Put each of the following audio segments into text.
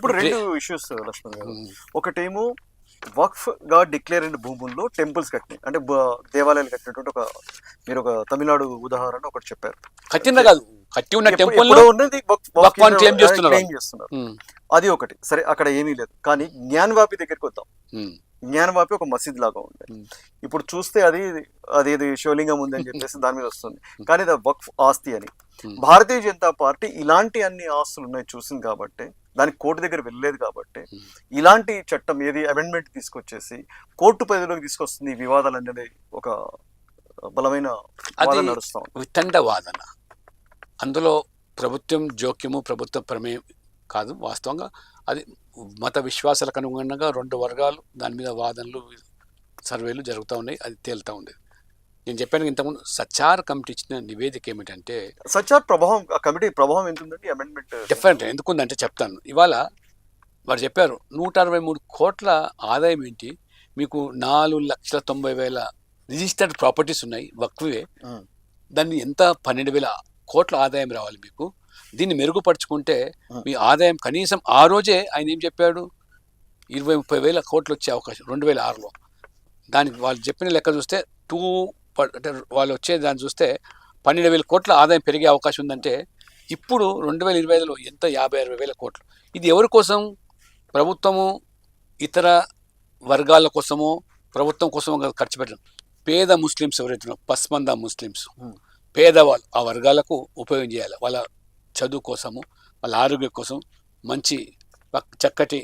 ఇప్పుడు రెండు ఇష్యూస్ లక్ష్మణ్ గారు. ఒకటేమో వక్ఫ్ గా డిక్లేర్ అయిన భూముల్లో టెంపుల్స్ కట్టినాయి, అంటే దేవాలయాలు కట్టినటువంటి మీరు ఒక తమిళనాడు ఉదాహరణ ఒకటి చెప్పారు. కట్టిన కాదు, కట్టి ఉన్న టెంపుల్ ఉన్నది క్లెయిమ్ చేస్తున్నారు. అది ఒకటి సరే, అక్కడ ఏమీ లేదు. కానీ జ్ఞానవాపి దగ్గరికి వద్దాం. జ్ఞానవాపి ఒక మసీద్ లాగా ఉంది. ఇప్పుడు చూస్తే అది శివలింగం ఉంది అని చెప్పేసి దాని మీద వస్తుంది, కానీ అది వక్ఫ్ ఆస్తి అని. భారతీయ జనతా పార్టీ ఇలాంటి అన్ని ఆస్తులు ఉన్నాయి చూసింది కాబట్టి, దానికి కోర్టు దగ్గర వెళ్ళలేదు కాబట్టి, ఇలాంటి చట్టం ఏది అమెండ్మెంట్ తీసుకొచ్చేసి కోర్టు పరిధిలోకి తీసుకొస్తుంది. ఈ వివాదాలు అనేది ఒక బలమైన నడుస్తాం, వితండ వాదన. అందులో ప్రభుత్వం జోక్యము, ప్రభుత్వ ప్రమేయం కాదు. వాస్తవంగా అది మత విశ్వాసాలకు అనుగుణంగా రెండు వర్గాలు దాని మీద వాదనలు, సర్వేలు జరుగుతూ ఉన్నాయి, అది తేలుతూ ఉంది. నేను చెప్పాను ఇంతకుముందు సచార్ కమిటీ ఇచ్చిన నివేదిక ఏమిటంటే, సచార్ ప్రభావం, కమిటీ ప్రభావం ఎంత ఉందండి అమెండ్మెంట్? డిఫరెంట్ ఎందుకుందంటే చెప్తాను. ఇవాళ వారు చెప్పారు 163 కోట్ల ఆదాయం ఏంటి, మీకు 4,90,000 రిజిస్టర్డ్ ప్రాపర్టీస్ ఉన్నాయి వక్ఫ్వే, దాన్ని ఎంత 12,000 కోట్ల ఆదాయం రావాలి మీకు. దీన్ని మెరుగుపరుచుకుంటే మీ ఆదాయం కనీసం ఆ రోజే ఆయన ఏం చెప్పాడు, 20-30 కోట్లు వచ్చే అవకాశం 2006లో. దానికి వాళ్ళు చెప్పిన లెక్క చూస్తే అంటే వాళ్ళు వచ్చే దాన్ని చూస్తే 12,000 కోట్ల ఆదాయం పెరిగే అవకాశం ఉందంటే, ఇప్పుడు 2025లో ఎంత 50-60 కోట్లు. ఇది ఎవరి కోసం? ప్రభుత్వము ఇతర వర్గాల కోసమో ప్రభుత్వం కోసమో ఖర్చు పెట్టడం. పేద ముస్లిమ్స్ ఎవరైతే పస్మందా ముస్లిమ్స్, పేదవాళ్ళు, ఆ వర్గాలకు ఉపయోగం చేయాలి. వాళ్ళ చదువు కోసము, వాళ్ళ ఆరోగ్యం కోసం, మంచి చక్కటి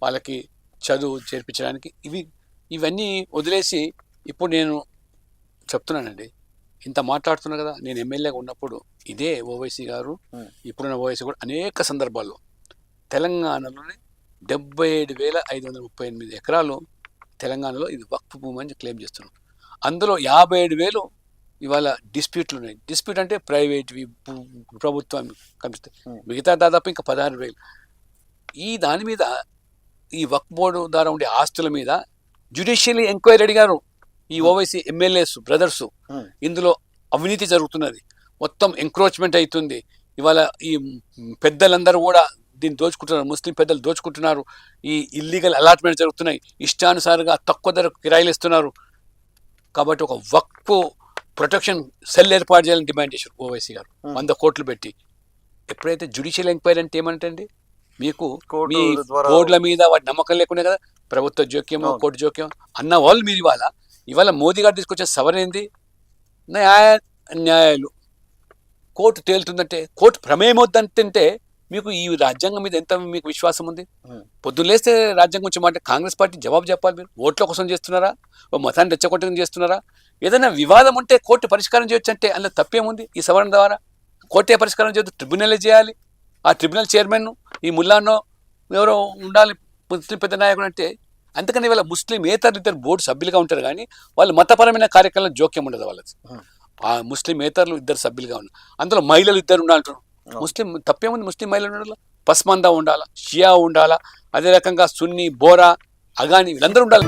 వాళ్ళకి చదువు చేర్పించడానికి ఇవన్నీ వదిలేసి ఇప్పుడు నేను చెప్తున్నానండి, ఇంత మాట్లాడుతున్నా కదా. నేను ఎమ్మెల్యేగా ఉన్నప్పుడు ఇదే ఓవైసీ గారు, ఇప్పుడున్న ఓవైసీ కూడా అనేక సందర్భాల్లో తెలంగాణలోనే 77,538 ఎకరాలు తెలంగాణలో ఇది వక్ఫ్ భూమి అని క్లెయిమ్ చేస్తున్నాం. అందులో 57,000 ఇవాళ డిస్ప్యూట్లు ఉన్నాయి. డిస్ప్యూట్ అంటే ప్రైవేట్వి, ప్రభుత్వం కమిస్తే, మిగతా దాదాపు ఇంకా 16,000. ఈ దాని మీద, ఈ వక్ఫ్ బోర్డు ద్వారా ఉండే ఆస్తుల మీద జ్యుడిషియల్ ఎంక్వైరీ అడిగారు ఈ ఓవైసీ ఎమ్మెల్యేస్ బ్రదర్స్. ఇందులో అవినీతి జరుగుతున్నది, మొత్తం ఎంక్రోచ్మెంట్ అవుతుంది. ఇవాళ ఈ పెద్దలందరూ కూడా దీన్ని దోచుకుంటున్నారు, ముస్లిం పెద్దలు దోచుకుంటున్నారు. ఈ ఇల్లీగల్ అలాట్మెంట్ జరుగుతున్నాయి, ఇష్టానుసారంగా తక్కువ ధరకు కిరాయిలు ఇస్తున్నారు. కాబట్టి ఒక వక్ఫ్ ప్రొటెక్షన్ సెల్ ఏర్పాటు చేయాలని డిమాండ్ చేశారు ఓవైసీ గారు 100 కోట్లు పెట్టి. ఎప్పుడైతే జ్యుడిషియల్ ఎంక్వైరీ అంటే ఏమంటండి, మీకు మీ బోర్డుల మీద వాటి నమ్మకం లేకుండా కదా, ప్రభుత్వ జోక్యము, కోర్టు జోక్యం అన్న వాళ్ళు మీరు ఇవాళ మోదీ గారు తీసుకొచ్చే సవరణ ఏంది, న్యాయాలు కోర్టు తేలుతుందంటే, కోర్టు ప్రమేయం వద్దంటే మీకు ఈ రాజ్యాంగం మీద ఎంత మీకు విశ్వాసం ఉంది? పొద్దున్న లేస్తే రాజ్యాంగం గురించి మాట కాంగ్రెస్ పార్టీ జవాబు చెప్పాలి. మీరు ఓట్ల కోసం చేస్తున్నారా, ఓ మతాన్ని రెచ్చగొట్టడం చేస్తున్నారా? ఏదైనా వివాదం ఉంటే కోర్టు పరిష్కారం చేయొచ్చు అంటే అందులో తప్పేముంది? ఈ సవరణ ద్వారా కోర్టే పరిష్కారం చేయొద్దు, ట్రిబ్యునలే చేయాలి. ఆ ట్రిబ్యునల్ చైర్మన్ ఈ ముల్లానో ఎవరో ఉండాలి, ముస్లిం పెద్ద నాయకుడు అంటే. అందుకని ఇవాళ ముస్లిం ఇద్దరు బోర్డు సభ్యులుగా ఉంటారు, కానీ వాళ్ళు మతపరమైన కార్యక్రమాల్లో జోక్యం ఉండదు వాళ్ళకి. ఆ ముస్లిం ఏతరులు 2 సభ్యులుగా ఉన్నారు, అందులో మహిళలు 2 ఉండాలంటారు. ముస్లిం తప్పేముంది, ముస్లిం మహిళలు ఉండాలా, పస్మందా ఉండాలా, షియా ఉండాలా, అదే రకంగా సున్నీ, బోరా, అగాని వీళ్ళందరూ ఉండాలి.